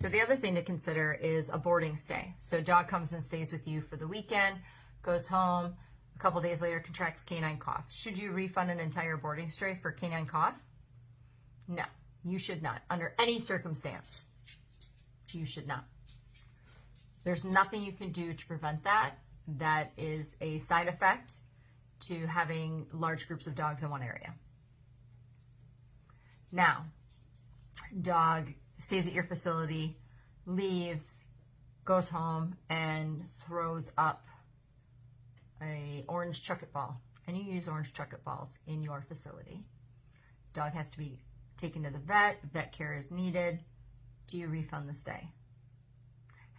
So the other thing to consider is a boarding stay. So dog comes and stays with you for the weekend, goes home, a couple days later contracts canine cough. Should you refund an entire boarding stay for canine cough? No, you should not. Under any circumstance, you should not. There's nothing you can do to prevent that. That is a side effect to having large groups of dogs in one area. Now, dog stays at your facility, leaves, goes home, and throws up a orange chuck-it ball. And you use orange chuck-it balls in your facility. Dog has to be taken to the vet. Vet care is needed. Do you refund the stay?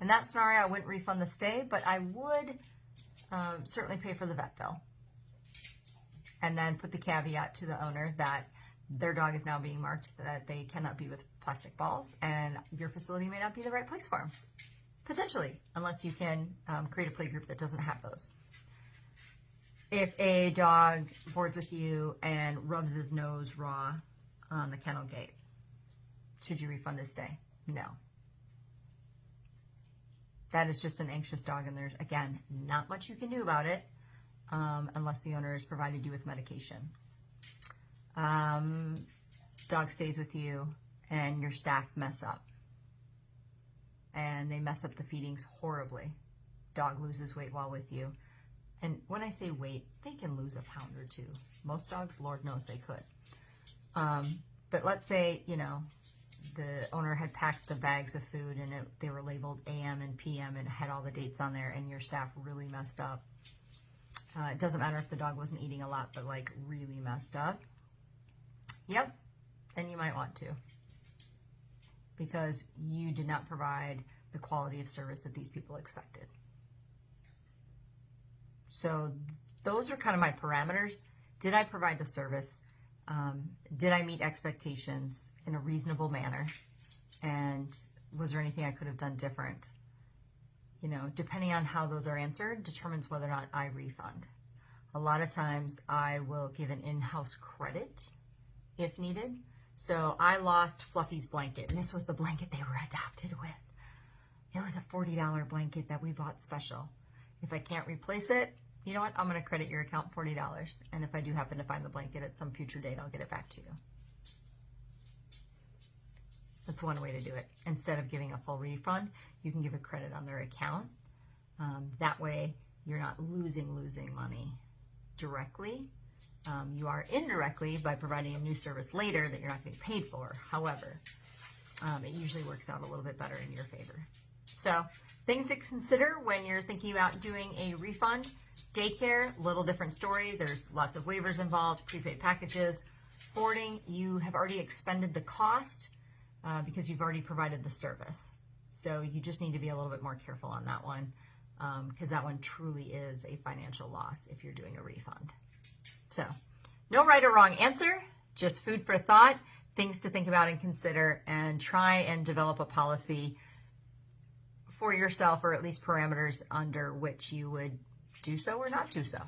In that scenario, I wouldn't refund the stay, but I would certainly pay for the vet bill. And then put the caveat to the owner that their dog is now being marked that they cannot be with plastic balls, and your facility may not be the right place for them. Potentially, unless you can create a play group that doesn't have those. If a dog boards with you and rubs his nose raw on the kennel gate, should you refund his stay? No. That is just an anxious dog, and there's, again, not much you can do about it unless the owner has provided you with medication. Dog stays with you and your staff mess up. And they mess up the feedings horribly. Dog loses weight while with you. And when I say weight, they can lose a pound or two. Most dogs, Lord knows they could. But let's say, you know, the owner had packed the bags of food and they were labeled AM and PM and had all the dates on there, and your staff really messed up. It doesn't matter if the dog wasn't eating a lot, but like really messed up. Yep, then you might want to, because you did not provide the quality of service that these people expected. So those are kind of my parameters. Did I provide the service? Did I meet expectations in a reasonable manner? And was there anything I could have done different? You know, depending on how those are answered determines whether or not I refund. A lot of times I will give an in-house credit if needed. So I lost Fluffy's blanket, and this was the blanket they were adopted with. It was a $40 blanket that we bought special. If I can't replace it, you know what? I'm going to credit your account $40. And if I do happen to find the blanket at some future date, I'll get it back to you. That's one way to do it. Instead of giving a full refund, you can give a credit on their account. That way, you're not losing money directly. You are indirectly by providing a new service later that you're not getting paid for. However, it usually works out a little bit better in your favor. So things to consider when you're thinking about doing a refund. Daycare, little different story. There's lots of waivers involved, prepaid packages. Boarding, you have already expended the cost because you've already provided the service. So you just need to be a little bit more careful on that one because that one truly is a financial loss if you're doing a refund. So no right or wrong answer, just food for thought, things to think about and consider, and try and develop a policy for yourself, or at least parameters under which you would do so or not do so.